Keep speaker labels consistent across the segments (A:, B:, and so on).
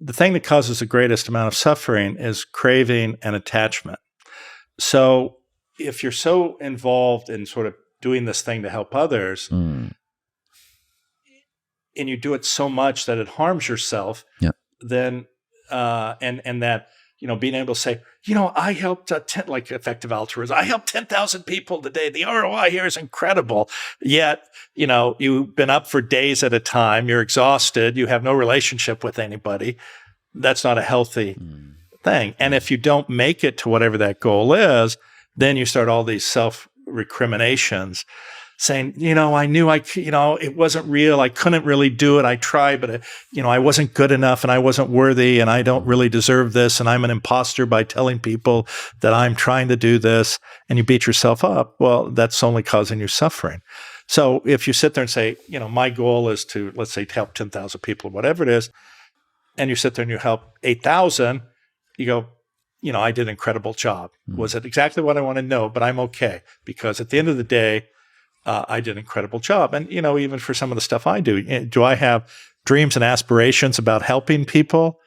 A: the thing that causes the greatest amount of suffering is craving and attachment. So if you're so involved in sort of doing this thing to help others, and you do it so much that it harms yourself, then and that, being able to say, I helped like effective altruism. I helped 10,000 people today. The ROI here is incredible. Yet, you've been up for days at a time. You're exhausted. You have no relationship with anybody. That's not a healthy thing. And if you don't make it to whatever that goal is, then you start all these self-recriminations saying, I knew it wasn't real. I couldn't really do it. I tried, but I wasn't good enough and I wasn't worthy and I don't really deserve this. And I'm an imposter by telling people that I'm trying to do this, and you beat yourself up. Well, that's only causing you suffering. So if you sit there and say, my goal is to, let's say, help 10,000 people, whatever it is, and you sit there and you help 8,000, you go, I did an incredible job. Was it exactly what I want to know? But I'm okay, because at the end of the day, I did an incredible job. And, even for some of the stuff I do I have dreams and aspirations about helping people?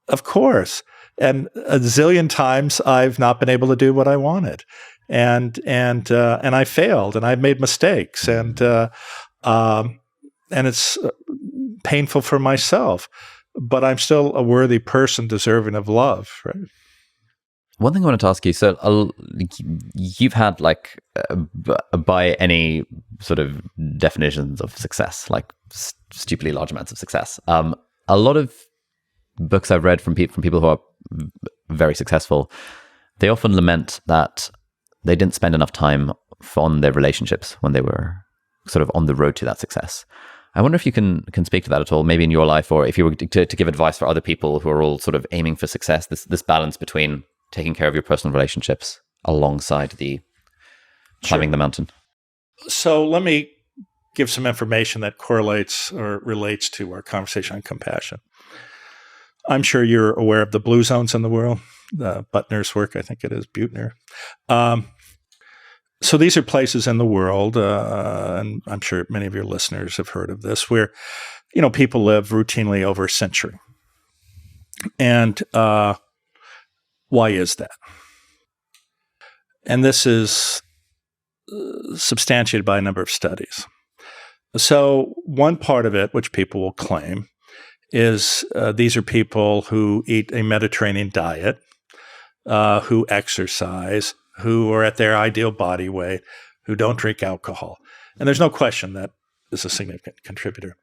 A: Of course. And a zillion times I've not been able to do what I wanted. And I failed and I've made mistakes, and it's painful for myself, but I'm still a worthy person deserving of love, right?
B: One thing I wanted to ask you, so you've had by any sort of definitions of success, like stupidly large amounts of success. A lot of books I've read from people who are very successful, they often lament that they didn't spend enough time on their relationships when they were sort of on the road to that success. I wonder if you can speak to that at all, maybe in your life, or if you were to give advice for other people who are all sort of aiming for success, this balance between taking care of your personal relationships alongside the climbing the mountain.
A: So let me give some information that correlates or relates to our conversation on compassion. I'm sure you're aware of the blue zones in the world, Butner's work, I think it is, Butner. So these are places in the world, and I'm sure many of your listeners have heard of this, where, people live routinely over a century. And why is that? And this is substantiated by a number of studies. So one part of it, which people will claim, is these are people who eat a Mediterranean diet, who exercise, who are at their ideal body weight, who don't drink alcohol. And there's no question that is a significant contributor.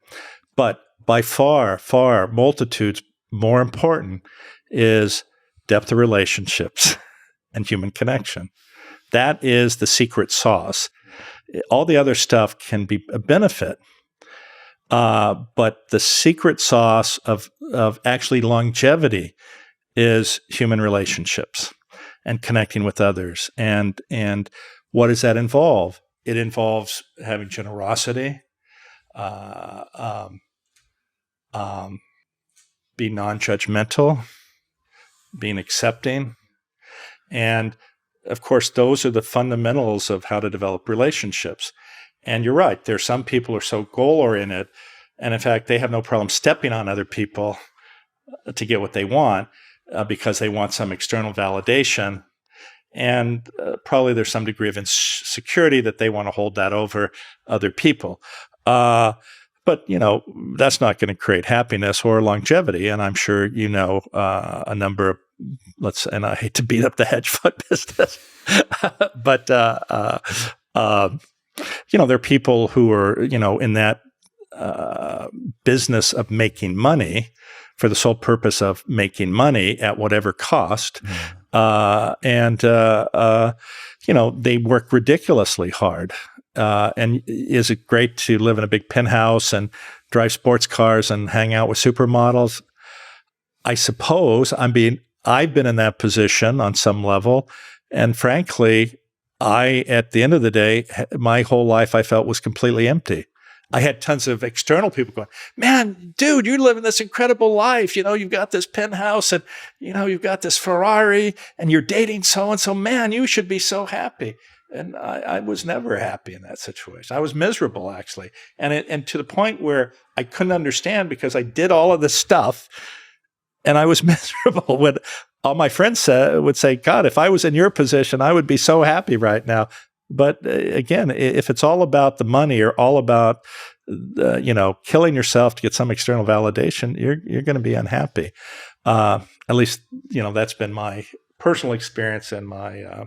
A: But by far, far, multitudes more important is depth of relationships and human connection. That is the secret sauce. All the other stuff can be a benefit, but the secret sauce of actually longevity is human relationships and connecting with others. And what does that involve? It involves having generosity, be non-judgmental, being accepting. And of course, those are the fundamentals of how to develop relationships. And you're right. There are some people who are so goal-oriented, and in fact, they have no problem stepping on other people to get what they want because they want some external validation. And probably there's some degree of insecurity that they want to hold that over other people. But, that's not going to create happiness or longevity. And I'm sure a number of, and I hate to beat up the hedge fund business, but, there are people who are, in that business of making money for the sole purpose of making money at whatever cost. They work ridiculously hard. And is it great to live in a big penthouse and drive sports cars and hang out with supermodels? I suppose I've been in that position on some level. And frankly, at the end of the day, my whole life I felt was completely empty. I had tons of external people going, man, dude, you're living this incredible life. You've got this penthouse and, you've got this Ferrari and you're dating so-and-so. Man, you should be so happy. And I was never happy in that situation. I was miserable, actually. And to the point where I couldn't understand, because I did all of this stuff And I was miserable when all my friends would say, God, if I was in your position, I would be so happy right now. But again, if it's all about the money or all about, killing yourself to get some external validation, you're going to be unhappy. At least, that's been my personal experience and my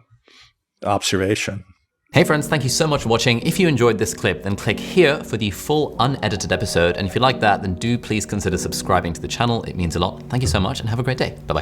A: observation.
C: Hey friends, thank you so much for watching. If you enjoyed this clip, then click here for the full unedited episode. And if you like that, then do please consider subscribing to the channel. It means a lot. Thank you so much and have a great day. Bye-bye.